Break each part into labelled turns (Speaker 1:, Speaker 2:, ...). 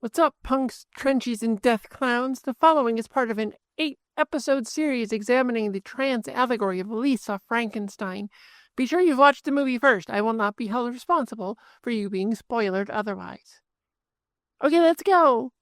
Speaker 1: What's up, punks, trenchies, and death clowns? The following is part of an 8-episode series examining the trans allegory of Lisa Frankenstein. Be sure you've watched the movie first. I will not be held responsible for you being spoiled otherwise. Okay, let's go!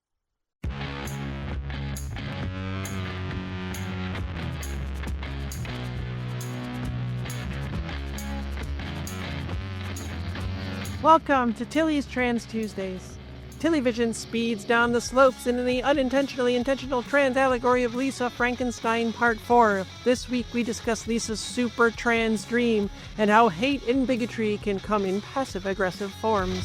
Speaker 1: Welcome to Tilly's Trans Tuesdays. Tillyvision speeds down the slopes into the unintentionally intentional trans allegory of Lisa Frankenstein Part 4. This week we discuss Lisa's super trans dream and how hate and bigotry can come in passive-aggressive forms.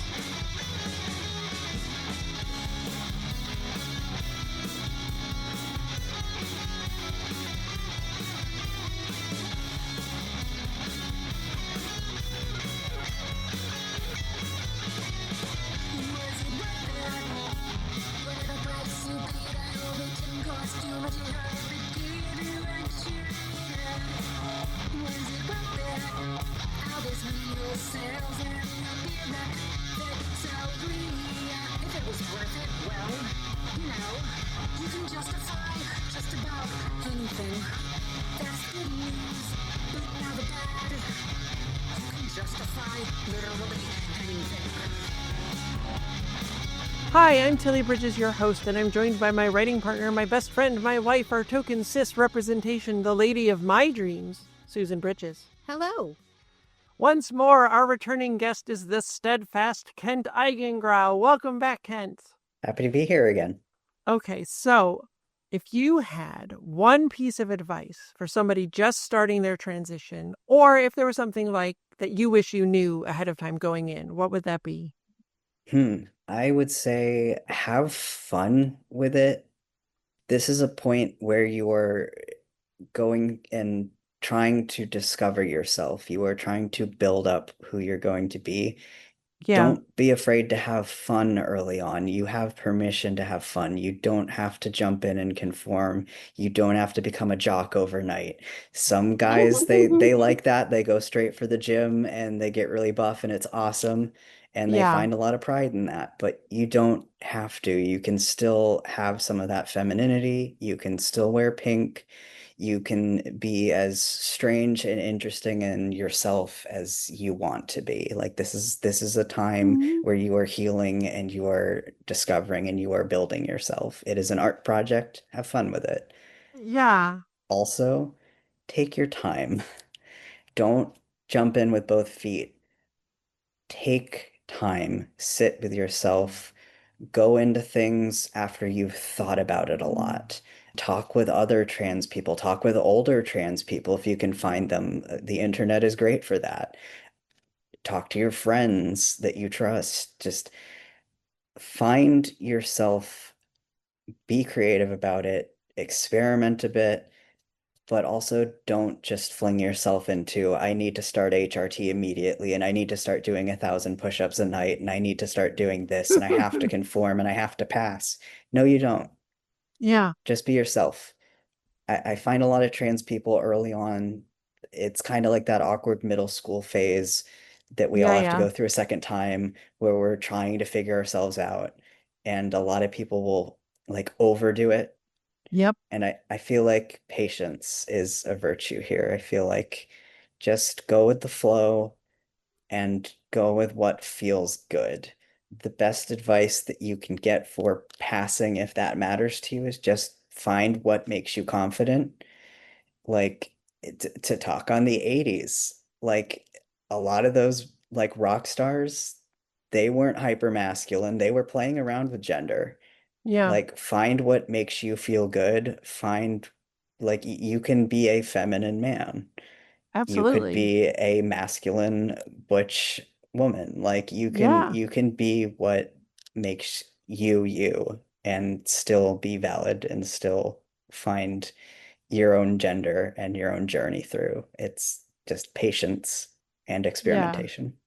Speaker 1: Hi, I'm Tilly Bridges, your host, and I'm joined by my writing partner, my best friend, my wife, our token cis representation, the lady of my dreams, Susan Bridges.
Speaker 2: Hello.
Speaker 1: Once more, our returning guest is the steadfast Kent Eigengrau. Welcome back, Kent.
Speaker 3: Happy to be here again.
Speaker 1: Okay, so if you had one piece of advice for somebody just starting their transition, or if there was something like that you wish you knew ahead of time going in, what would that be?
Speaker 3: I would say have fun with it. This is a point where you are going and trying to discover yourself. You are trying to build up who you're going to be.
Speaker 1: Yeah.
Speaker 3: Don't be afraid to have fun early on. You have permission to have fun. You don't have to jump in and conform. You don't have to become a jock overnight. Some guys, they like that. They go straight for the gym and they get really buff and it's awesome. And they
Speaker 1: Yeah.
Speaker 3: find a lot of pride in that. But you don't have to. You can still have some of that femininity. You can still wear pink. You can be as strange and interesting in yourself as you want to be. Like this is a time where you are healing and you are discovering and you are building yourself. It is an art project. Have fun with it.
Speaker 1: Yeah.
Speaker 3: Also, take your time. Don't jump in with both feet. Take time, sit with yourself, go into things after you've thought about it a lot. Talk with other trans people, talk with older trans people if you can find them. The internet is great for that. Talk to your friends that you trust. Just find yourself, be creative about it, experiment a bit, but also don't just fling yourself into, I need to start HRT immediately and I need to start doing 1,000 push-ups a night and I need to start doing this and I have to conform and I have to pass. No, you don't.
Speaker 1: Yeah.
Speaker 3: Just be yourself. I find a lot of trans people early on, it's kind of like that awkward middle school phase that we all have to go through a second time where we're trying to figure ourselves out. And a lot of people will like overdo it.
Speaker 1: Yep.
Speaker 3: And I feel like patience is a virtue here. I feel like just go with the flow and go with what feels good. The best advice that you can get for passing, if that matters to you, is just find what makes you confident. Like to talk on the 80s, like a lot of those like rock stars, they weren't hyper masculine. They were playing around with gender.
Speaker 1: Yeah.
Speaker 3: Like find what makes you feel good. Find like you can be a feminine man. You could
Speaker 1: Absolutely.
Speaker 3: be a masculine butch woman. Like
Speaker 1: Yeah.
Speaker 3: you can be what makes you you and still be valid and still find your own gender and your own journey through. It's just patience and
Speaker 1: Yeah.
Speaker 3: experimentation.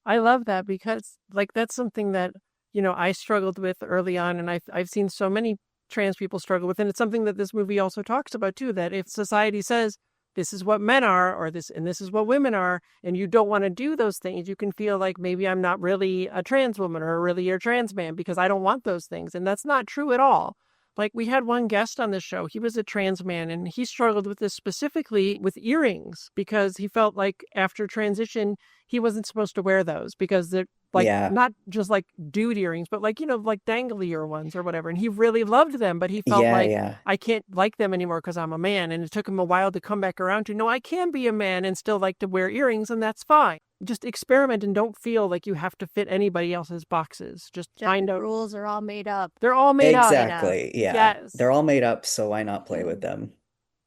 Speaker 1: I love that because like that's something that, I struggled with early on, and I've seen so many trans people struggle with, and it's something that this movie also talks about too, that if society says this is what men are, or this is what women are, and you don't want to do those things, you can feel like maybe I'm not really a trans woman or really a trans man because I don't want those things. And that's not true at all. Like we had one guest on the show, he was a trans man and he struggled with this specifically with earrings because he felt like after transition, he wasn't supposed to wear those because they're like
Speaker 3: Yeah.
Speaker 1: not just like dude earrings, but like, like dangly ear ones or whatever. And he really loved them, but he felt
Speaker 3: Yeah,
Speaker 1: like
Speaker 3: yeah.
Speaker 1: I can't like them anymore because I'm a man. And it took him a while to come back around to no, I can be a man and still like to wear earrings, and that's fine. Just experiment and don't feel like you have to fit anybody else's boxes. Just find
Speaker 2: Gender
Speaker 1: out.
Speaker 2: rules are all made up.
Speaker 1: They're all made up.
Speaker 3: Exactly. Yeah. They're
Speaker 1: Yes.
Speaker 3: all made up, so why not play with them?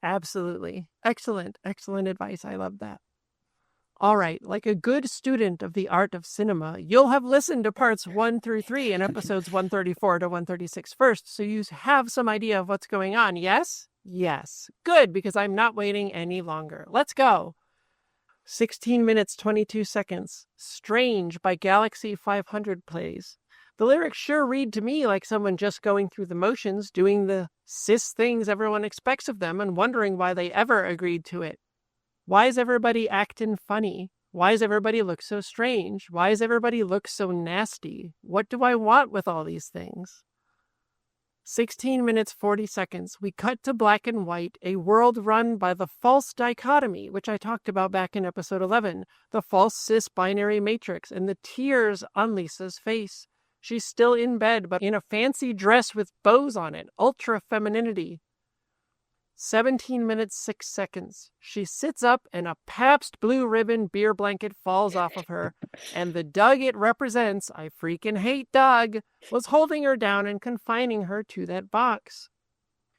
Speaker 1: Absolutely. Excellent. Excellent advice. I love that. All right. Like a good student of the art of cinema, you'll have listened to parts 1 through 3 and episodes 134 to 136 first, so you have some idea of what's going on. Yes? Yes. Good, because I'm not waiting any longer. Let's go. 16 minutes, 22 seconds. Strange by Galaxy 500 plays. The lyrics sure read to me like someone just going through the motions, doing the cis things everyone expects of them and wondering why they ever agreed to it. Why is everybody acting funny? Why does everybody look so strange? Why does everybody look so nasty? What do I want with all these things? 16 minutes, 40 seconds. We cut to black and white, a world run by the false dichotomy, which I talked about back in episode 11, the false cis binary matrix, and the tears on Lisa's face. She's still in bed, but in a fancy dress with bows on it, ultra femininity. 17 minutes, 6 seconds. She sits up and a Pabst Blue Ribbon beer blanket falls off of her, and the Doug it represents, I freaking hate Doug, was holding her down and confining her to that box.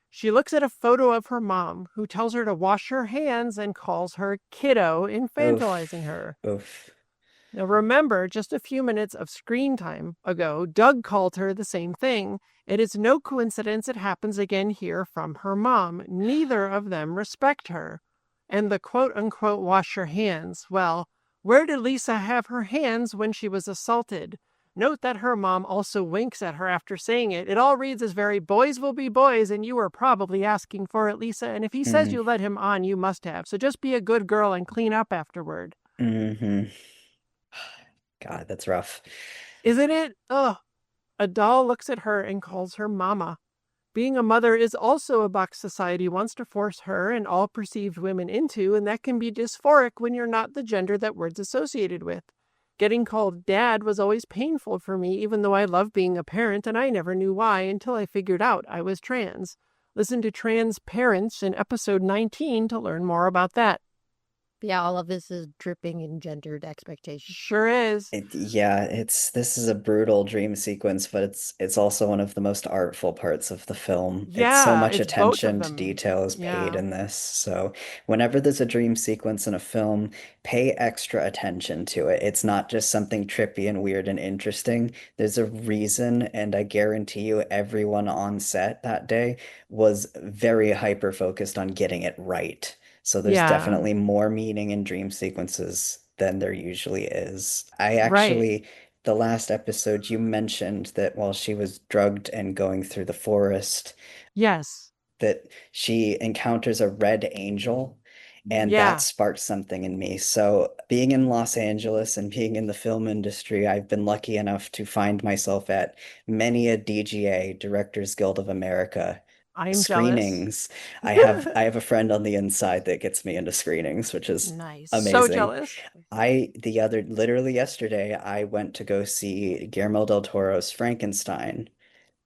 Speaker 1: She looks at a photo of her mom, who tells her to wash her hands and calls her kiddo, infantilizing
Speaker 3: Oof.
Speaker 1: her.
Speaker 3: Oof.
Speaker 1: Now remember, just a few minutes of screen time ago, Doug called her the same thing. It is no coincidence it happens again here from her mom. Neither of them respect her. And the quote-unquote wash your hands, well, where did Lisa have her hands when she was assaulted? Note that her mom also winks at her after saying it. It all reads as very boys will be boys, and you were probably asking for it, Lisa. And if he says you let him on, you must have. So just be a good girl and clean up afterward.
Speaker 3: Mm-hmm. God, that's rough.
Speaker 1: Isn't it? Ugh. A doll looks at her and calls her mama. Being a mother is also a box society wants to force her and all perceived women into, and that can be dysphoric when you're not the gender that word's associated with. Getting called dad was always painful for me, even though I love being a parent, and I never knew why until I figured out I was trans. Listen to Trans Parents in episode 19 to learn more about that.
Speaker 2: Yeah, all of this is dripping in gendered expectations.
Speaker 1: Sure is.
Speaker 3: This is a brutal dream sequence, but it's also one of the most artful parts of the film. It's so
Speaker 1: Yeah,
Speaker 3: much
Speaker 1: it's both of
Speaker 3: attention to
Speaker 1: them.
Speaker 3: detail is paid
Speaker 1: Yeah.
Speaker 3: in this. So whenever there's a dream sequence in a film, pay extra attention to it. It's not just something trippy and weird and interesting. There's a reason, and I guarantee you everyone on set that day was very hyper focused on getting it right. So there's
Speaker 1: Yeah.
Speaker 3: definitely more meaning in dream sequences than there usually is.
Speaker 1: Right.
Speaker 3: The last episode, you mentioned that while she was drugged and going through the forest,
Speaker 1: Yes.
Speaker 3: that she encounters a red angel, and that
Speaker 1: Yeah.
Speaker 3: sparked something in me. So, being in Los Angeles and being in the film industry, I've been lucky enough to find myself at many a DGA, Directors Guild of America,
Speaker 1: I'm jealous.
Speaker 3: screenings. I have a friend on the inside that gets me into screenings, which is
Speaker 1: Nice. So
Speaker 3: amazing.
Speaker 1: jealous.
Speaker 3: Literally yesterday, I went to go see Guillermo del Toro's Frankenstein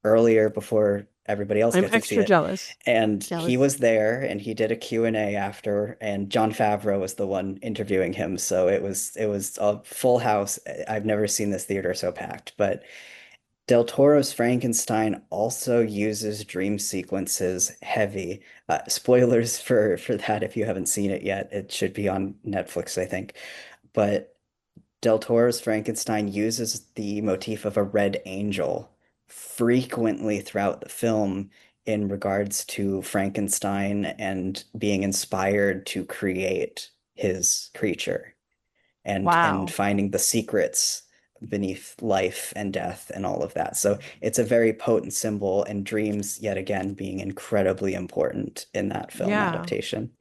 Speaker 3: earlier before everybody else
Speaker 1: I'm
Speaker 3: got to see
Speaker 1: extra
Speaker 3: it.
Speaker 1: jealous.
Speaker 3: And he
Speaker 2: Jealous.
Speaker 3: was there and he did a Q&A after, and Jon Favreau was the one interviewing him. So it was a full house. I've never seen this theater so packed, but Del Toro's Frankenstein also uses dream sequences heavy. Spoilers for that if you haven't seen it yet. It should be on Netflix, I think. But Del Toro's Frankenstein uses the motif of a red angel frequently throughout the film in regards to Frankenstein and being inspired to create his creature and
Speaker 1: Wow.
Speaker 3: finding the secrets beneath life and death and all of that. So it's a very potent symbol, and dreams, yet again, being incredibly important in that film
Speaker 1: Yeah.
Speaker 3: adaptation.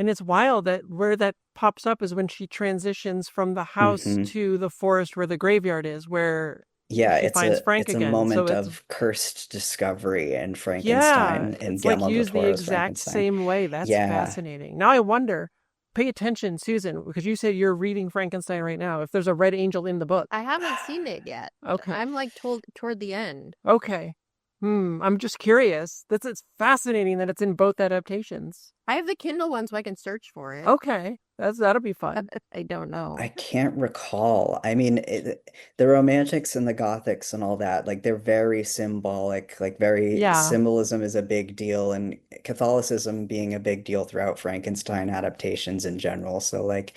Speaker 1: And it's wild that where that pops up is when she transitions from the house
Speaker 3: Hmm.
Speaker 1: to the forest where the graveyard is, where
Speaker 3: Yeah,
Speaker 1: she finds Frank
Speaker 3: it's a
Speaker 1: again. So
Speaker 3: moment
Speaker 1: it's,
Speaker 3: of cursed discovery in
Speaker 1: yeah,
Speaker 3: Frankenstein in
Speaker 1: it's like
Speaker 3: Guillermo del
Speaker 1: used the
Speaker 3: Toro's
Speaker 1: exact
Speaker 3: Frankenstein.
Speaker 1: same way. That's
Speaker 3: Yeah,
Speaker 1: fascinating. Now I wonder, pay attention, Susan, because you said you're reading Frankenstein right now, if there's a red angel in the book.
Speaker 2: I haven't seen it yet.
Speaker 1: Okay.
Speaker 2: I'm like told toward the end.
Speaker 1: Okay. I'm just curious. It's fascinating that it's in both adaptations.
Speaker 2: I have the Kindle one so I can search for it.
Speaker 1: Okay. That'll be fun.
Speaker 2: I don't know.
Speaker 3: I can't recall. I mean, the Romantics and the Gothics and all that, like they're very symbolic, like very
Speaker 1: Yeah.
Speaker 3: symbolism is a big deal, and Catholicism being a big deal throughout Frankenstein adaptations in general. So like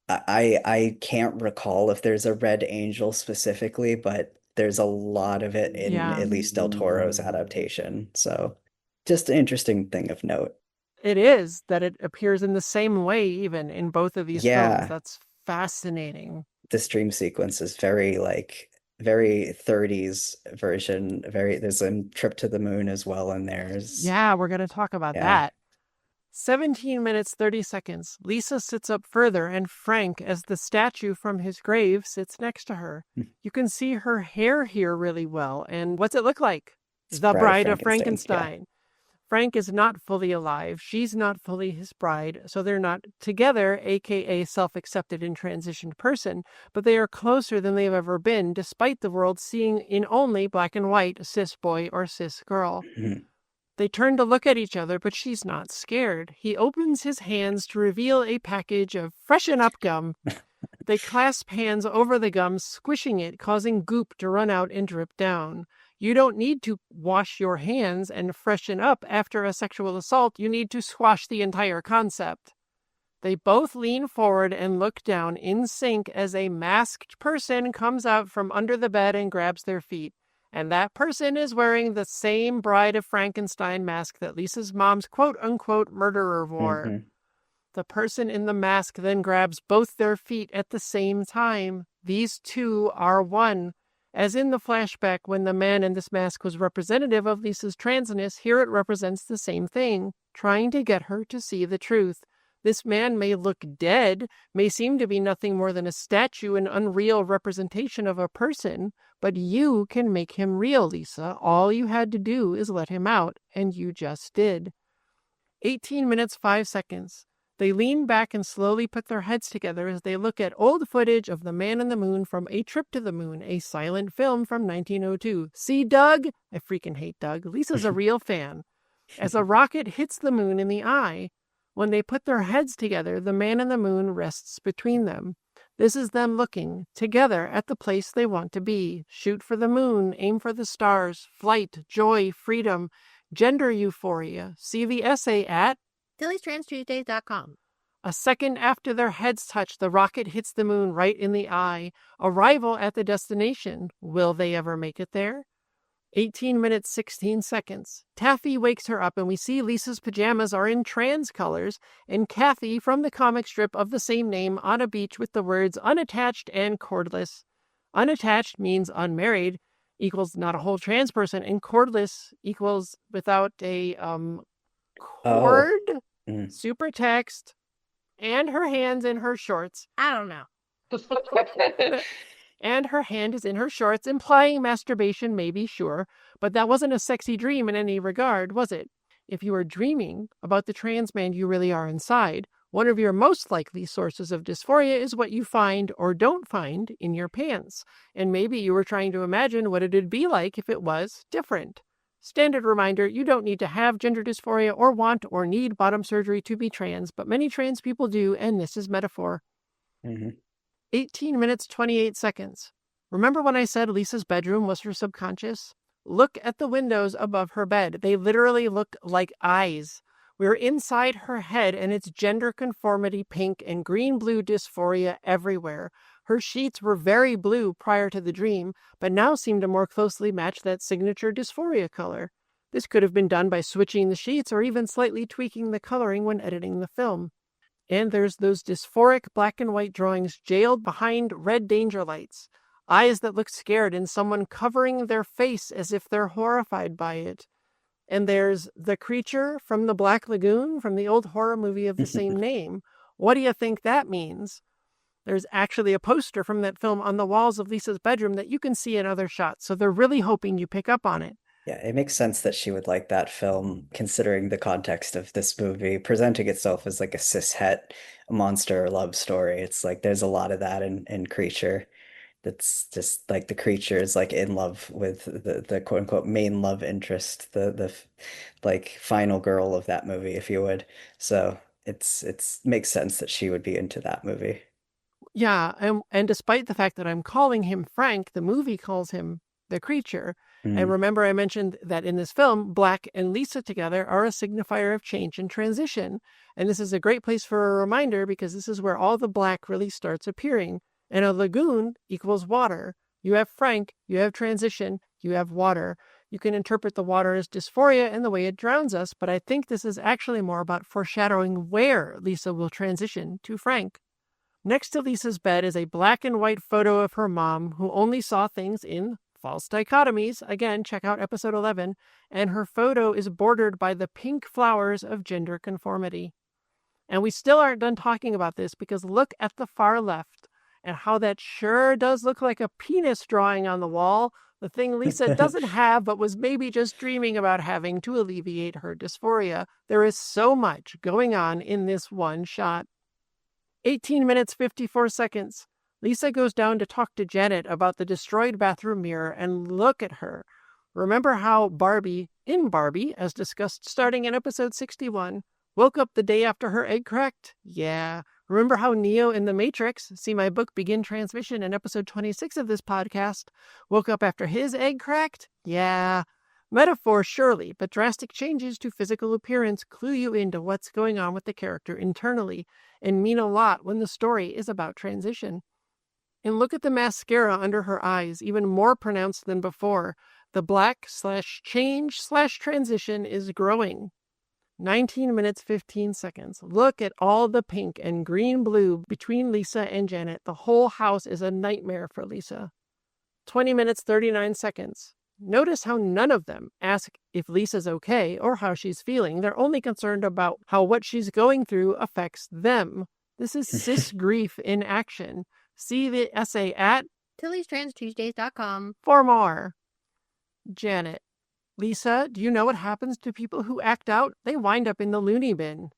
Speaker 3: I can't recall if there's a red angel specifically, but there's a lot of it in
Speaker 1: Yeah.
Speaker 3: at least Del Toro's adaptation. So just an interesting thing of note.
Speaker 1: It is that it appears in the same way even in both of these films.
Speaker 3: Yeah,
Speaker 1: That's fascinating.
Speaker 3: this dream sequence is very like very 30s version. Very there's a trip to the moon as well, and there's
Speaker 1: Yeah, we're going to talk about
Speaker 3: yeah.
Speaker 1: that. 17 minutes 30 seconds. Lisa sits up further, and Frank, as the statue from his grave, sits next to her. You can see her hair here really well. And what's it look like?
Speaker 3: It's
Speaker 1: The Bride of
Speaker 3: Frankenstein.
Speaker 1: Frankenstein. Frank is not fully alive. She's not fully his bride. So they're not together, aka self-accepted and transitioned person, but they are closer than they've ever been, despite the world seeing in only black and white cis boy or cis girl.
Speaker 3: Yeah.
Speaker 1: They turn to look at each other, but she's not scared. He opens his hands to reveal a package of freshen up gum. They clasp hands over the gum, squishing it, causing goop to run out and drip down. You don't need to wash your hands and freshen up after a sexual assault. You need to squash the entire concept. They both lean forward and look down in sync as a masked person comes out from under the bed and grabs their feet. And that person is wearing the same Bride of Frankenstein mask that Lisa's mom's quote-unquote murderer wore.
Speaker 3: Hmm.
Speaker 1: The person in the mask then grabs both their feet at the same time. These two are one. As in the flashback when the man in this mask was representative of Lisa's transness, here it represents the same thing, trying to get her to see the truth. This man may look dead, may seem to be nothing more than a statue, an unreal representation of a person, but you can make him real, Lisa. All you had to do is let him out, and you just did. 18 minutes, 5 seconds. They lean back and slowly put their heads together as they look at old footage of the Man in the Moon from A Trip to the Moon, a silent film from 1902. See, Doug? I freaking hate Doug. Lisa's a real fan. As a rocket hits the moon in the eye, when they put their heads together, the Man in the Moon rests between them. This is them looking together at the place they want to be. Shoot for the moon, aim for the stars, flight, joy, freedom, gender euphoria. See the essay at
Speaker 2: Tilly'sTransTuesdays.com.
Speaker 1: A second after their heads touch, the rocket hits the moon right in the eye. Arrival at the destination. Will they ever make it there? 18 minutes, 16 seconds. Taffy wakes her up and we see Lisa's pajamas are in trans colors and Kathy from the comic strip of the same name on a beach with the words unattached and cordless. Unattached means unmarried, equals not a whole trans person, and cordless equals without a cord, super text, and her hands in her shorts.
Speaker 2: I don't know.
Speaker 1: And her hand is in her shorts, implying masturbation, maybe, sure, but that wasn't a sexy dream in any regard, was it? If you are dreaming about the trans man you really are inside, one of your most likely sources of dysphoria is what you find or don't find in your pants, and maybe you were trying to imagine what it'd be like if it was different. Standard reminder, you don't need to have gender dysphoria or want or need bottom surgery to be trans, but many trans people do, and this is metaphor. 18 minutes, 28 seconds. Remember when I said Lisa's bedroom was her subconscious? Look at the windows above her bed. They literally look like eyes. We're inside her head, and it's gender conformity pink and green-blue dysphoria everywhere. Her sheets were very blue prior to the dream, but now seem to more closely match that signature dysphoria color. This could have been done by switching the sheets or even slightly tweaking the coloring when editing the film. And there's those dysphoric black and white drawings jailed behind red danger lights. Eyes that look scared and someone covering their face as if they're horrified by it. And there's the creature from the Black Lagoon from the old horror movie of the same name. What do you think that means? There's actually a poster from that film on the walls of Lisa's bedroom that you can see in other shots. So they're really hoping you pick up on it.
Speaker 3: Yeah, it makes sense that she would like that film, considering the context of this movie, presenting itself as like a cishet monster love story. It's like there's a lot of that in Creature. That's just like the creature is like in love with the quote unquote main love interest, the like final girl of that movie, if you would. So it's makes sense that she would be into that movie.
Speaker 1: Yeah, and despite the fact that I'm calling him Frank, the movie calls him the creature. And
Speaker 3: Mm.
Speaker 1: remember, I mentioned that in this film, Black and Lisa together are a signifier of change and transition. And this is a great place for a reminder because this is where all the black really starts appearing. And a lagoon equals water. You have Frank, you have transition, you have water. You can interpret the water as dysphoria and the way it drowns us, but I think this is actually more about foreshadowing where Lisa will transition to Frank. Next to Lisa's bed is a black and white photo of her mom, who only saw things in false dichotomies. Again, check out episode 11. And her photo is bordered by the pink flowers of gender conformity. And we still aren't done talking about this because look at the far left and how that sure does look like a penis drawing on the wall, the thing Lisa doesn't have but was maybe just dreaming about having to alleviate her dysphoria. There is so much going on in this one shot. 18 minutes, 54 seconds. Lisa goes down to talk to Janet about the destroyed bathroom mirror, and look at her. Remember how Barbie, in Barbie, as discussed starting in episode 61, woke up the day after her egg cracked? Yeah. Remember how Neo in The Matrix, see my book Begin Transmission in episode 26 of this podcast, woke up after his egg cracked? Yeah. Metaphor, surely, but drastic changes to physical appearance clue you into what's going on with the character internally and mean a lot when the story is about transition. And look at the mascara under her eyes, even more pronounced than before. The black/change/transition is growing. 19 minutes, 15 seconds. Look at all the pink and green-blue between Lisa and Janet. The whole house is a nightmare for Lisa. 20 minutes, 39 seconds. Notice how none of them ask if Lisa's okay or how she's feeling. They're only concerned about how what she's going through affects them. This is cis grief in action. See the essay at
Speaker 2: TillysTransTuesdays.com
Speaker 1: for more. Janet. Lisa, do you know what happens to people who act out? They wind up in the loony bin.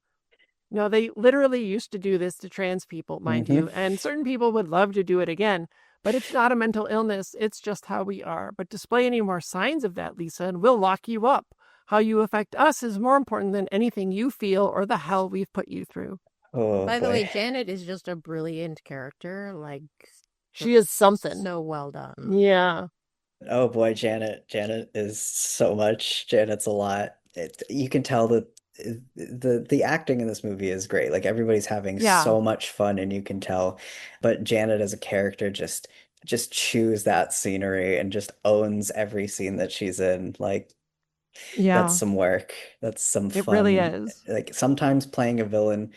Speaker 1: No, they literally used to do this to trans people, mind you, and certain people would love to do it again. But it's not a mental illness. It's just how we are. But display any more signs of that, Lisa, and we'll lock you up. How you affect us is more important than anything you feel or the hell we've put you through.
Speaker 3: Oh
Speaker 2: By the
Speaker 3: boy.
Speaker 2: way, Janet is just a brilliant character. Like,
Speaker 1: She is something.
Speaker 2: so well done.
Speaker 1: Yeah.
Speaker 3: Oh boy, Janet. Janet is so much. Janet's a lot. You can tell that the acting in this movie is great. Like everybody's having
Speaker 1: Yeah.
Speaker 3: so much fun, and you can tell. But Janet as a character just chews that scenery and just owns every scene that she's in. Like
Speaker 1: Yeah.
Speaker 3: that's some work. That's some
Speaker 1: It
Speaker 3: fun.
Speaker 1: really is.
Speaker 3: Like sometimes playing a villain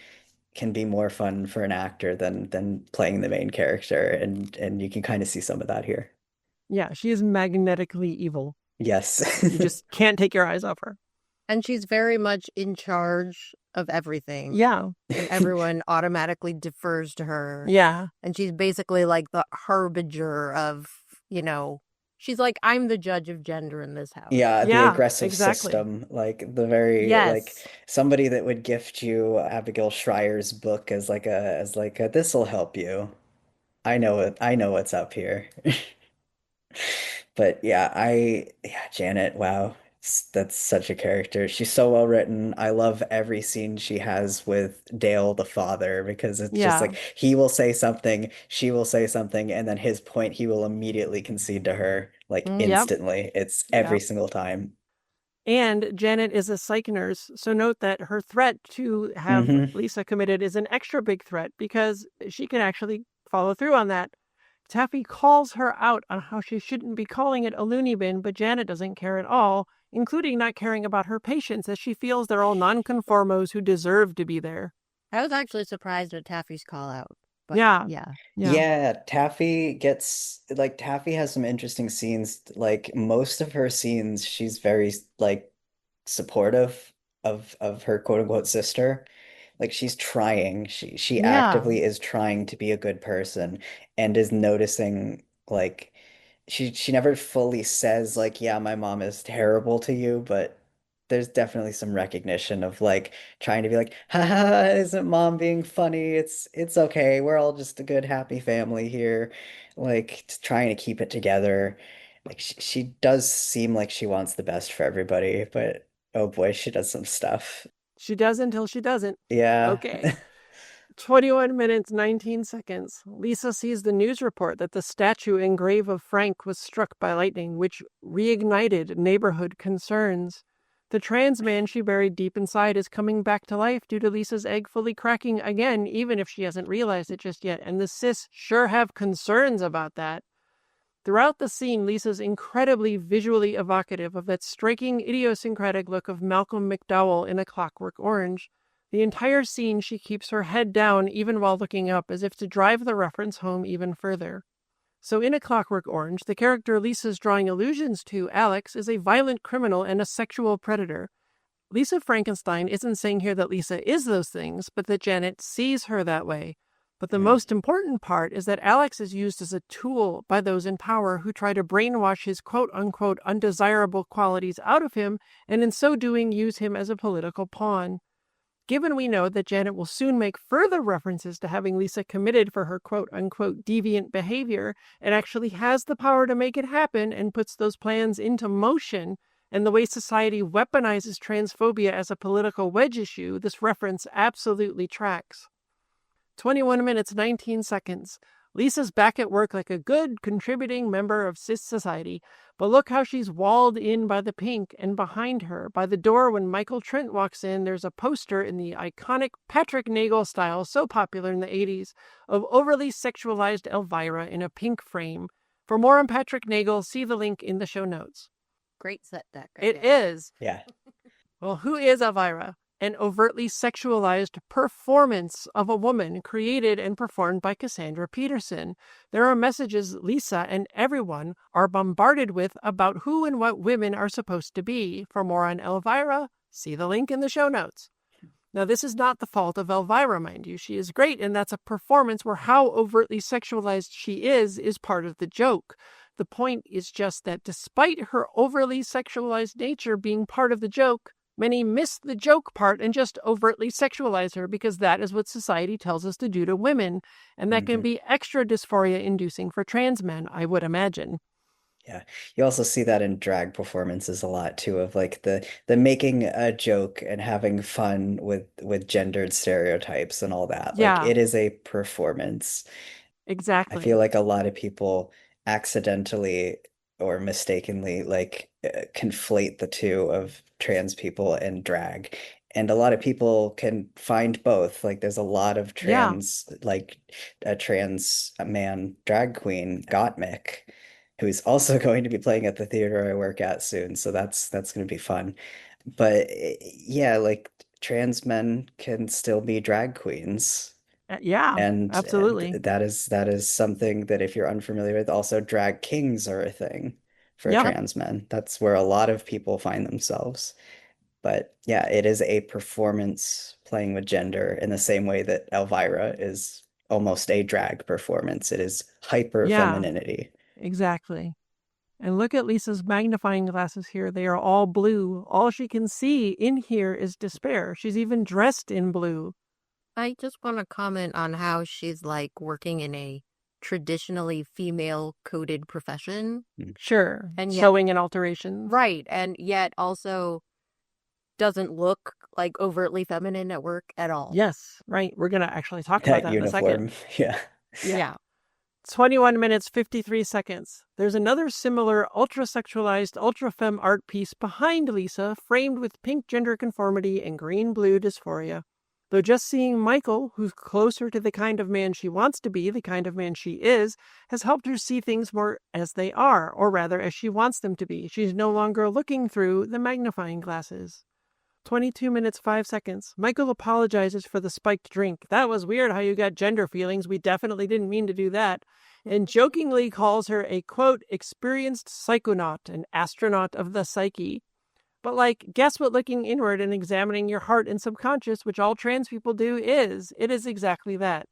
Speaker 3: can be more fun for an actor than playing the main character, and you can kind of see some of that here.
Speaker 1: Yeah, she is magnetically evil.
Speaker 3: Yes.
Speaker 1: You just can't take your eyes off her.
Speaker 2: And she's very much in charge of everything.
Speaker 1: Yeah.
Speaker 2: And everyone automatically defers to her.
Speaker 1: Yeah.
Speaker 2: And she's basically like the harbinger of, you know, she's like, I'm the judge of gender in this house.
Speaker 3: Yeah, the
Speaker 1: Yeah,
Speaker 3: aggressive
Speaker 1: exactly.
Speaker 3: system, like the very
Speaker 2: Yes.
Speaker 3: like somebody that would gift you Abigail Schreier's book as like a this'll help you. I know what's up here. But yeah, Janet, wow. That's such a character. She's so well written. I love every scene she has with Dale the father because it's just
Speaker 1: Yeah.
Speaker 3: like he will say something, she will say something, and then his point he will immediately concede to her like
Speaker 2: Yep.
Speaker 3: instantly. It's every
Speaker 1: Yep.
Speaker 3: single time.
Speaker 1: And Janet is a psych nurse, so note that her threat to have
Speaker 3: Mhm.
Speaker 1: Lisa committed is an extra big threat because she can actually follow through on that. Taffy calls her out on how she shouldn't be calling it a loony bin, but Janet doesn't care at all, including not caring about her patients as she feels they're all nonconformos who deserve to be there.
Speaker 2: I was actually surprised at Taffy's call out. But
Speaker 1: Yeah.
Speaker 2: Yeah.
Speaker 3: Yeah, Taffy has some interesting scenes. Like most of her scenes, she's very like supportive of her quote unquote sister. Like she's trying. She
Speaker 2: Yeah.
Speaker 3: actively is trying to be a good person and is noticing like she never fully says like, yeah, my mom is terrible to you, but there's definitely some recognition of like trying to be like, haha, isn't mom being funny? It's okay. We're all just a good, happy family here. Like trying to keep it together. Like she does seem like she wants the best for everybody, but oh boy, she does some stuff.
Speaker 1: She does until she doesn't.
Speaker 3: Yeah.
Speaker 1: Okay. 21 minutes, 19 seconds. Lisa sees the news report that the statue and grave of Frank was struck by lightning, which reignited neighborhood concerns. The trans man she buried deep inside is coming back to life due to Lisa's egg fully cracking again, even if she hasn't realized it just yet. And the cis sure have concerns about that. Throughout the scene, Lisa's incredibly visually evocative of that striking, idiosyncratic look of Malcolm McDowell in A Clockwork Orange. The entire scene, she keeps her head down even while looking up, as if to drive the reference home even further. So in A Clockwork Orange, the character Lisa's drawing allusions to, Alex, is a violent criminal and a sexual predator. Lisa Frankenstein isn't saying here that Lisa is those things, but that Janet sees her that way. But the most important part is that Alex is used as a tool by those in power who try to brainwash his quote-unquote undesirable qualities out of him, and in so doing use him as a political pawn. Given we know that Janet will soon make further references to having Lisa committed for her quote-unquote deviant behavior, and actually has the power to make it happen and puts those plans into motion, and the way society weaponizes transphobia as a political wedge issue, this reference absolutely tracks. 21 minutes, 19 seconds. Lisa's back at work like a good, contributing member of cis society, but look how she's walled in by the pink, and behind her, by the door when Michael Trent walks in, there's a poster in the iconic Patrick Nagel style so popular in the 80s of overly sexualized Elvira in a pink frame. For more on Patrick Nagel, see the link in the show notes.
Speaker 2: Great set deck.
Speaker 1: It is.
Speaker 3: Yeah.
Speaker 1: Well, who is Elvira? An overtly sexualized performance of a woman created and performed by Cassandra Peterson. There are messages Lisa and everyone are bombarded with about who and what women are supposed to be. For more on Elvira, see the link in the show notes. Now, this is not the fault of Elvira, mind you. She is great, and that's a performance where how overtly sexualized she is part of the joke. The point is just that despite her overly sexualized nature being part of the joke, many miss the joke part and just overtly sexualize her because that is what society tells us to do to women. And that can be extra dysphoria-inducing for trans men, I would imagine.
Speaker 3: Yeah. You also see that in drag performances a lot too, of like the making a joke and having fun with gendered stereotypes and all that. Like
Speaker 1: Yeah.
Speaker 3: it is a performance.
Speaker 1: Exactly.
Speaker 3: I feel like a lot of people accidentally or mistakenly like conflate the two of trans people and drag. And a lot of people can find both. Like there's a lot of trans, like a trans man drag queen, Gottmik, who's also going to be playing at the theater I work at soon. So that's going to be fun. But yeah, like trans men can still be drag queens.
Speaker 1: Yeah,
Speaker 3: And
Speaker 1: absolutely.
Speaker 3: that is something that if you're unfamiliar with, also drag kings are a thing for
Speaker 1: Yeah.
Speaker 3: trans men. That's where a lot of people find themselves. But yeah, it is a performance playing with gender in the same way that Elvira is almost a drag performance. It is hyper femininity.
Speaker 1: Exactly. And look at Lisa's magnifying glasses here. They are all blue. All she can see in here is despair. She's even dressed in blue.
Speaker 2: I just want to comment on how she's like working in a traditionally female coded profession.
Speaker 1: Sure.
Speaker 2: And yet,
Speaker 1: sewing and alterations.
Speaker 2: Right. And yet also doesn't look like overtly feminine at work at all.
Speaker 1: Yes, right. We're going to actually talk about that
Speaker 3: uniform.
Speaker 1: in a second.
Speaker 3: Yeah.
Speaker 2: Yeah.
Speaker 1: 21 minutes, 53 seconds. There's another similar ultra-sexualized, ultra-femme art piece behind Lisa, framed with pink gender conformity and green-blue dysphoria. Though just seeing Michael, who's closer to the kind of man she wants to be, the kind of man she is, has helped her see things more as they are, or rather as she wants them to be. She's no longer looking through the magnifying glasses. 22 minutes, 5 seconds. Michael apologizes for the spiked drink. That was weird how you got gender feelings. We definitely didn't mean to do that. And jokingly calls her a, quote, experienced psychonaut, an astronaut of the psyche. But like, guess what looking inward and examining your heart and subconscious, which all trans people do, is? It is exactly that.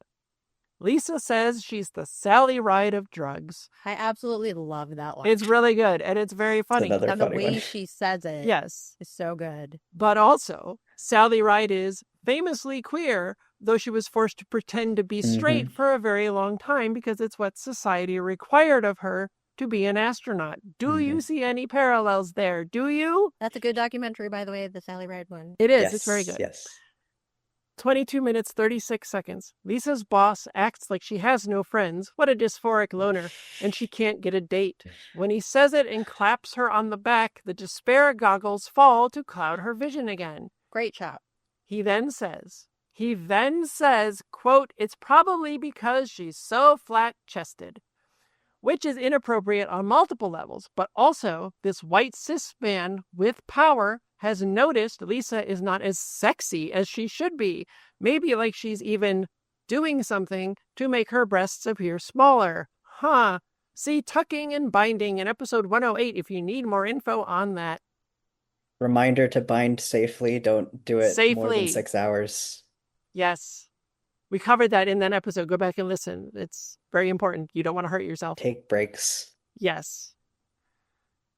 Speaker 1: Lisa says she's the Sally Ride of drugs.
Speaker 2: I absolutely love that one.
Speaker 1: It's really good, and it's very funny.
Speaker 3: Another
Speaker 2: And the
Speaker 3: funny
Speaker 2: way
Speaker 3: one.
Speaker 2: she says it
Speaker 1: Yes.
Speaker 2: is so good.
Speaker 1: But also, Sally Ride is famously queer, though she was forced to pretend to be straight for a very long time because it's what society required of her to be an astronaut. Do you see any parallels there? Do you?
Speaker 2: That's a good documentary, by the way, the Sally Ride one.
Speaker 1: It is.
Speaker 3: Yes,
Speaker 1: It's very good.
Speaker 3: yes.
Speaker 1: 22 minutes, 36 seconds. Lisa's boss acts like she has no friends. What a dysphoric loner. And she can't get a date. When he says it and claps her on the back, the despair goggles fall to cloud her vision again.
Speaker 2: Great shot.
Speaker 1: He then says, quote, it's probably because she's so flat-chested, which is inappropriate on multiple levels, but also this white cis man with power has noticed Lisa is not as sexy as she should be. Maybe like she's even doing something to make her breasts appear smaller. Huh. See Tucking and Binding in episode 108 if you need more info on that.
Speaker 3: Reminder to bind safely. Don't do it more than
Speaker 1: Safely.
Speaker 3: 6 hours.
Speaker 1: Yes. We covered that in that episode. Go back and listen. It's very important. You don't want to hurt yourself.
Speaker 3: Take breaks.
Speaker 1: Yes.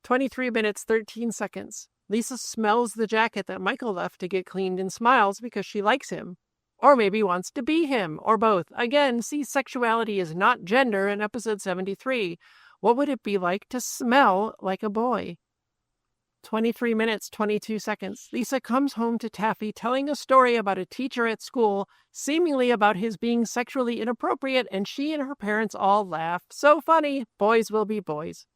Speaker 1: 23 minutes, 13 seconds. Lisa smells the jacket that Michael left to get cleaned and smiles because she likes him. Or maybe wants to be him, or both. Again, see Sexuality is not gender in episode 73. What would it be like to smell like a boy? 23 minutes, 22 seconds. Lisa comes home to Taffy telling a story about a teacher at school, seemingly about his being sexually inappropriate, and she and her parents all laugh. So funny. Boys will be boys.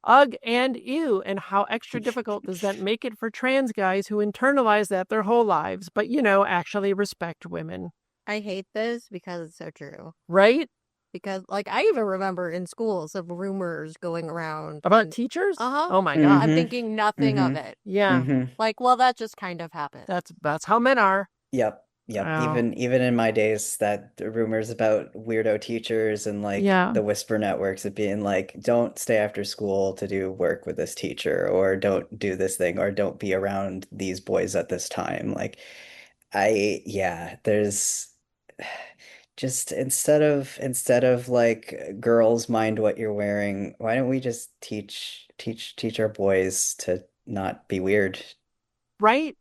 Speaker 1: Ugh and ew, and how extra difficult does that make it for trans guys who internalize that their whole lives, but, actually respect women.
Speaker 2: I hate this because it's so true.
Speaker 1: Right?
Speaker 2: Because, I even remember in school some rumors going around.
Speaker 1: About teachers?
Speaker 2: Uh-huh.
Speaker 1: Oh my God.
Speaker 2: I'm thinking nothing of it.
Speaker 1: Yeah.
Speaker 2: Well, that just kind of happened.
Speaker 1: That's how men are.
Speaker 3: Yep.
Speaker 1: Wow.
Speaker 3: Even in my days, that the rumors about weirdo teachers and the whisper networks of being like, don't stay after school to do work with this teacher, or don't do this thing, or don't be around these boys at this time. There's just instead of girls mind what you're wearing, why don't we just teach our boys to not be weird?
Speaker 1: Right?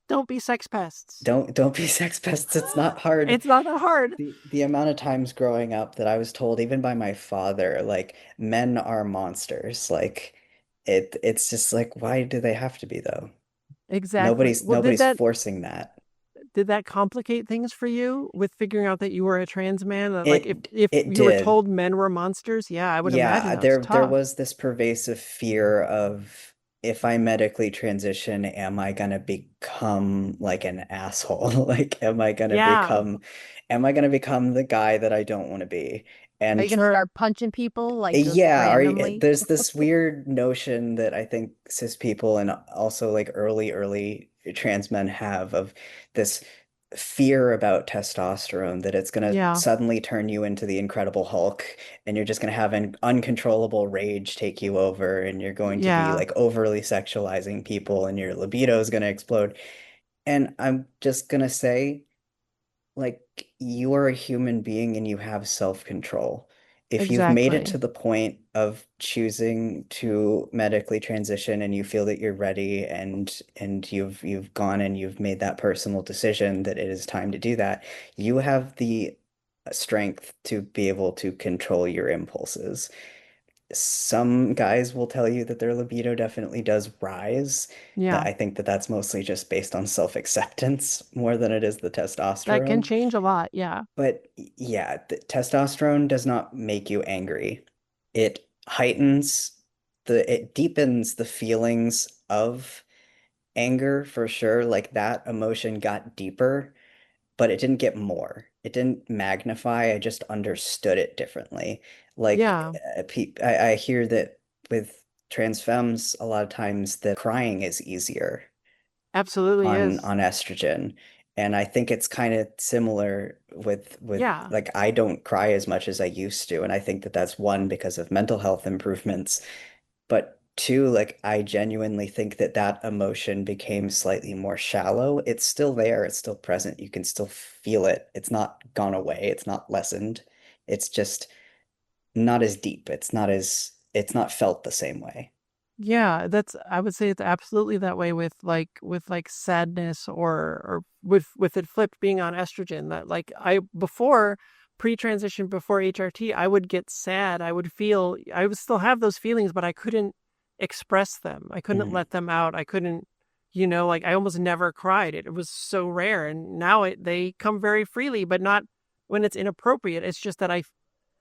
Speaker 1: Don't be sex pests.
Speaker 3: Don't be sex pests. It's not hard.
Speaker 1: It's not that hard.
Speaker 3: The amount of times growing up that I was told, even by my father, men are monsters. It's just why do they have to be though?
Speaker 1: Exactly.
Speaker 3: Nobody's forcing that.
Speaker 1: Did that complicate things for you with figuring out that you were a trans man? That if
Speaker 3: It
Speaker 1: you were
Speaker 3: did.
Speaker 1: told men were monsters, I would imagine that was
Speaker 3: there
Speaker 1: tough.
Speaker 3: was this pervasive fear of, if I medically transition, am I gonna become an asshole? Am I gonna become the guy that I don't want to be?
Speaker 2: Are you
Speaker 3: And
Speaker 2: gonna start punching people just randomly?
Speaker 3: there's this weird notion that I think cis people and also early trans men have of this fear about testosterone, that it's gonna suddenly turn you into the Incredible Hulk, and you're just gonna have an uncontrollable rage take you over, and you're going to be overly sexualizing people, and your libido is gonna explode. And I'm just gonna say, you are a human being and you have self-control. If you've made it to the point of choosing to medically transition and you feel that you're ready, and you've gone and you've made that personal decision that it is time to do that, you have the strength to be able to control your impulses. Some guys will tell you that their libido definitely does rise.
Speaker 1: Yeah.
Speaker 3: I think that that's mostly just based on self-acceptance more than it is the testosterone.
Speaker 1: That can change a lot, yeah.
Speaker 3: But yeah, the testosterone does not make you angry. It deepens the feelings of anger for sure. That emotion got deeper, but it didn't get more. It didn't magnify. I just understood it differently. I hear that with trans femmes, a lot of times the crying is easier.
Speaker 1: Absolutely is.
Speaker 3: On estrogen. And I think it's kind of similar with I don't cry as much as I used to. And I think that that's one because of mental health improvements. But Two, like I genuinely think that that emotion became slightly more shallow. It's still there, it's still present. You can still feel it. It's not gone away, it's not lessened. It's just not as deep. It's not felt the same way.
Speaker 1: Yeah, I would say it's absolutely that way with like sadness or with it flipped being on estrogen that like I before pre-transition before HRT, I would get sad. I would still have those feelings, but I couldn't express them. I couldn't
Speaker 3: Mhm.
Speaker 1: let them out. I couldn't, like I almost never cried. It was so rare. And now they come very freely, but not when it's inappropriate. It's just that I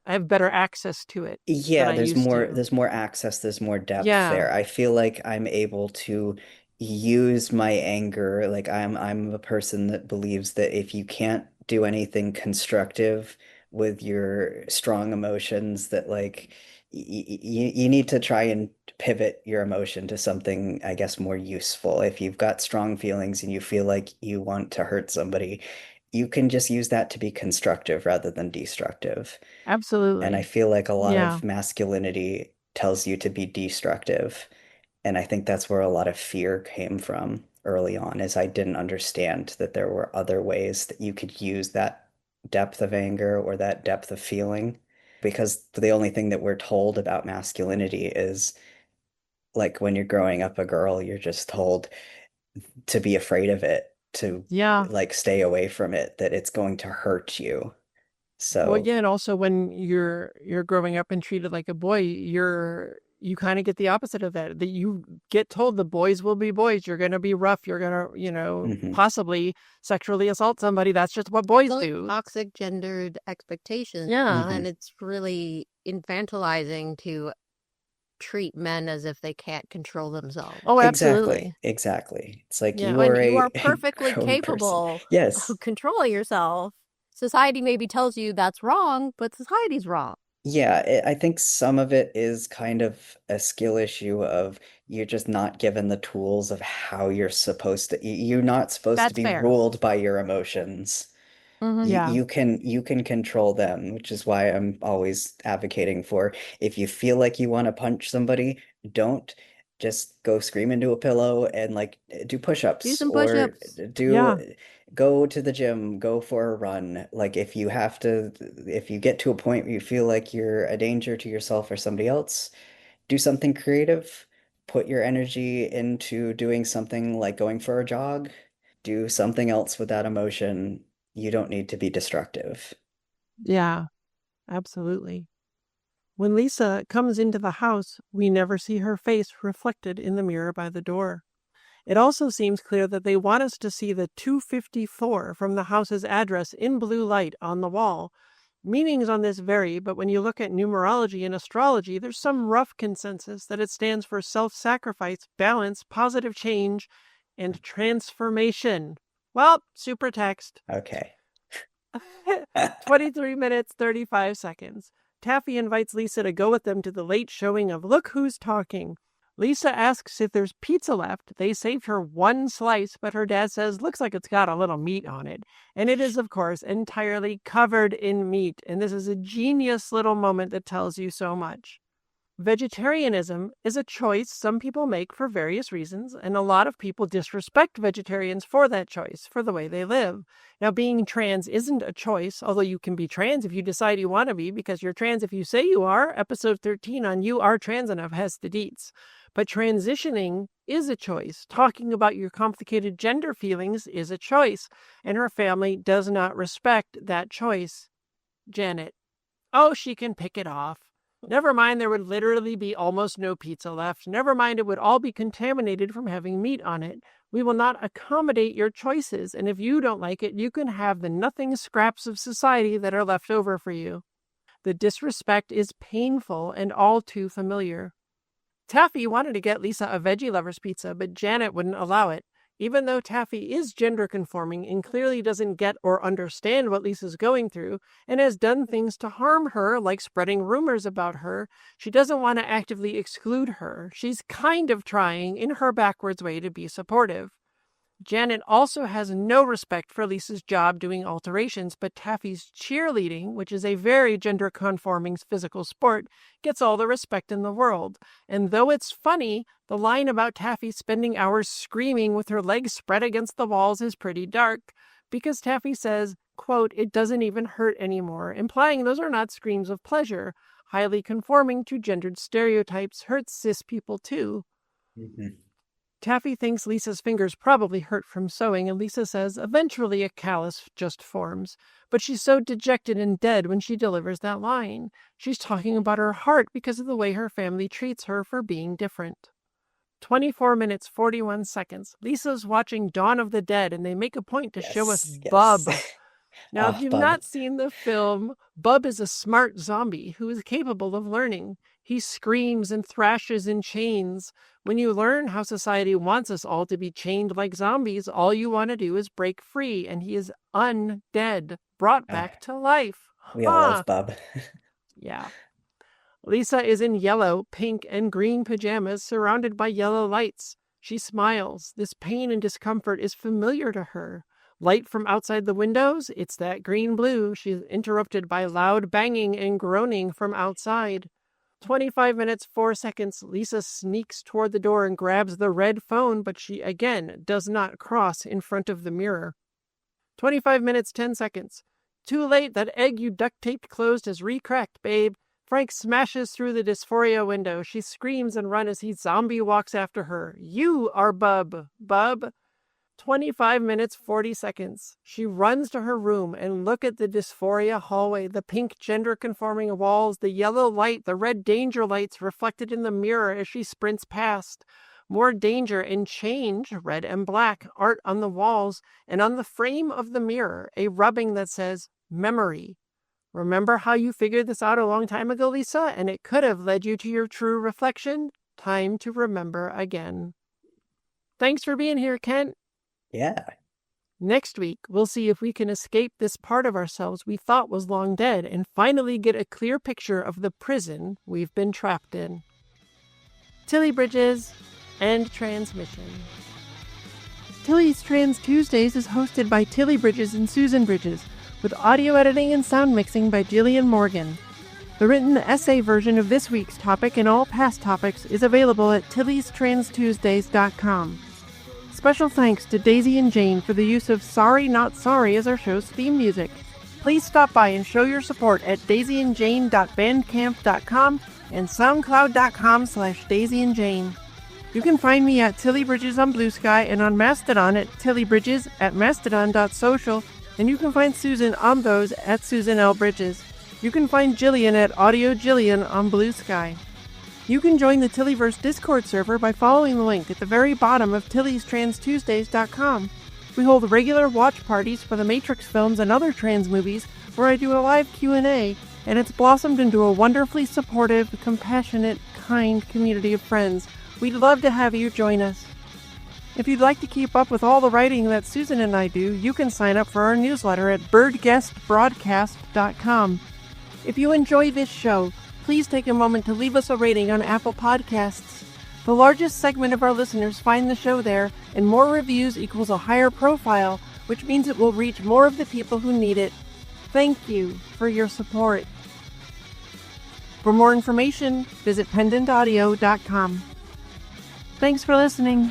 Speaker 1: have better access to it than
Speaker 3: Yeah,
Speaker 1: I used to.
Speaker 3: there's more access, there's more depth
Speaker 1: Yeah,
Speaker 3: there. I feel like I'm able to use my anger. Like I'm a person that believes that if you can't do anything constructive with your strong emotions, that like you need to try and pivot your emotion to something, I guess, more useful. If you've got strong feelings and you feel like you want to hurt somebody, you can just use that to be constructive rather than destructive. And I
Speaker 1: absolutely.
Speaker 3: feel like a lot
Speaker 1: Yeah.
Speaker 3: of masculinity tells you to be destructive. And I think that's where a lot of fear came from early on, is I didn't understand that there were other ways that you could use that depth of anger or that depth of feeling. Because the only thing that we're told about masculinity is like when you're growing up a girl, you're just told to be afraid of it, to
Speaker 1: Yeah.
Speaker 3: like stay away from it, that it's going to hurt you.
Speaker 1: Well,
Speaker 3: So,
Speaker 1: yeah, and also when you're growing up and treated like a boy, you kind of get the opposite of that. That you get told the boys will be boys. You're gonna be rough. You're gonna,
Speaker 3: mhm.
Speaker 1: possibly sexually assault somebody. That's just what boys
Speaker 2: Like
Speaker 1: do.
Speaker 2: toxic gendered expectations.
Speaker 1: Yeah.
Speaker 2: And
Speaker 3: Mhm.
Speaker 2: it's really infantilizing to treat men as if they can't control themselves.
Speaker 1: Oh,
Speaker 3: Exactly,
Speaker 1: absolutely.
Speaker 3: exactly. It's like
Speaker 1: Yeah.
Speaker 3: you
Speaker 2: When
Speaker 3: are
Speaker 2: you are
Speaker 3: a
Speaker 2: perfectly
Speaker 3: grown person.
Speaker 2: capable
Speaker 3: Yes.
Speaker 2: of controlling yourself, society maybe tells you that's wrong, but society's wrong.
Speaker 3: Yeah, I think some of it is kind of a skill issue of you're just not given the tools of how you're supposed to, you're not supposed to
Speaker 2: That's
Speaker 3: be
Speaker 2: fair.
Speaker 3: ruled by your emotions.
Speaker 2: Hmm.
Speaker 1: Yeah.
Speaker 3: You can control them, which is why I'm always advocating for if you feel like you want to punch somebody, don't just go scream into a pillow and like do
Speaker 2: Do
Speaker 3: push-ups
Speaker 2: some
Speaker 3: or
Speaker 2: push-ups.
Speaker 3: do
Speaker 1: Yeah.
Speaker 3: go to the gym, go for a run. Like if you have to, if you get to a point where you feel like you're a danger to yourself or somebody else, do something creative. Put your energy into doing something like going for a jog. Do something else with that emotion. You don't need to be destructive.
Speaker 1: Yeah. Absolutely. When Lisa comes into the house, we never see her face reflected in the mirror by the door. It also seems clear that they want us to see the 254 from the house's address in blue light on the wall. Meanings on this vary, but when you look at numerology and astrology, there's some rough consensus that it stands for self sacrifice, balance, positive change, and transformation. Well, super text.
Speaker 3: Okay.
Speaker 1: 23 minutes, 35 seconds. Taffy invites Lisa to go with them to the late showing of Look Who's Talking. Lisa asks if there's pizza left. They saved her one slice, but her dad says, looks like it's got a little meat on it. And it is, of course, entirely covered in meat. And this is a genius little moment that tells you so much. Vegetarianism is a choice some people make for various reasons, and a lot of people disrespect vegetarians for that choice, for the way they live. Now, being trans isn't a choice, although you can be trans if you decide you want to be, because you're trans if you say you are. Episode 13 on You Are Trans Enough has the deets. But transitioning is a choice. Talking about your complicated gender feelings is a choice, and her family does not respect that choice. Janet. Oh, she can pick it off. Never mind, there would literally be almost no pizza left. Never mind, it would all be contaminated from having meat on it. We will not accommodate your choices, and if you don't like it, you can have the nothing scraps of society that are left over for you. The disrespect is painful and all too familiar. Taffy wanted to get Lisa a veggie lover's pizza, but Janet wouldn't allow it. Even though Taffy is gender conforming and clearly doesn't get or understand what Lisa's going through and has done things to harm her, like spreading rumors about her, she doesn't want to actively exclude her. She's kind of trying, in her backwards way, to be supportive. Janet also has no respect for Lisa's job doing alterations, but Taffy's cheerleading, which is a very gender-conforming physical sport, gets all the respect in the world. And though it's funny, the line about Taffy spending hours screaming with her legs spread against the walls is pretty dark, because Taffy says, quote, "It doesn't even hurt anymore," implying those are not screams of pleasure. Highly conforming to gendered stereotypes hurts cis people too.
Speaker 3: Mhm.
Speaker 1: Taffy thinks Lisa's fingers probably hurt from sewing, and Lisa says eventually a callus just forms. But she's so dejected and dead when she delivers that line. She's talking about her heart because of the way her family treats her for being different. 24 minutes, 41 seconds. Lisa's watching Dawn of the Dead, and they make a point to show us
Speaker 3: Yes,
Speaker 1: Bub.
Speaker 3: yes.
Speaker 1: Now, if
Speaker 3: Oh,
Speaker 1: you've
Speaker 3: Bub.
Speaker 1: not seen the film, Bub is a smart zombie who is capable of learning. He screams and thrashes in chains. When you learn how society wants us all to be chained like zombies, all you want to do is break free, and he is undead, brought back to life.
Speaker 3: We all love Bub.
Speaker 1: Yeah. Lisa is in yellow, pink, and green pajamas surrounded by yellow lights. She smiles. This pain and discomfort is familiar to her. Light from outside the windows, it's that green-blue. She's interrupted by loud banging and groaning from outside. 25 minutes, 4 seconds. Lisa sneaks toward the door and grabs the red phone, but she again does not cross in front of the mirror. 25 minutes, 10 seconds. Too late, that egg you duct-taped closed has re-cracked, babe. Frank smashes through the dysphoria window. She screams and runs as he zombie walks after her. You are Bub. Bub. 25 minutes, 40 seconds. She runs to her room and look at the dysphoria hallway, the pink gender-conforming walls, the yellow light, the red danger lights reflected in the mirror as she sprints past. More danger and change, red and black, art on the walls, and on the frame of the mirror, a rubbing that says, memory. Remember how you figured this out a long time ago, Lisa, and it could have led you to your true reflection? Time to remember again. Thanks for being here, Kent.
Speaker 3: Yeah.
Speaker 1: Next week, we'll see if we can escape this part of ourselves we thought was long dead and finally get a clear picture of the prison we've been trapped in. Tilly Bridges, end transmission. Tilly's Trans Tuesdays is hosted by Tilly Bridges and Susan Bridges, with audio editing and sound mixing by Jillian Morgan. The written essay version of this week's topic and all past topics is available at tilliestranstuesdays.com. Special thanks to Daisy and Jane for the use of Sorry Not Sorry as our show's theme music. Please stop by and show your support at daisyandjane.bandcamp.com and soundcloud.com/daisyandjane. You can find me at Tilly Bridges on Blue Sky and on Mastodon at Tilly Bridges at mastodon.social, and you can find Susan on those at Susan L. Bridges. You can find Jillian at Audio Jillian on Blue Sky. You can join the Tillyverse Discord server by following the link at the very bottom of tilliestranstuesdays.com. We hold regular watch parties for the Matrix films and other trans movies where I do a live Q&A, and it's blossomed into a wonderfully supportive, compassionate, kind community of friends. We'd love to have you join us. If you'd like to keep up with all the writing that Susan and I do, you can sign up for our newsletter at birdguestbroadcast.com. If you enjoy this show, please take a moment to leave us a rating on Apple Podcasts. The largest segment of our listeners find the show there, and more reviews equals a higher profile, which means it will reach more of the people who need it. Thank you for your support. For more information, visit pendantaudio.com. Thanks for listening.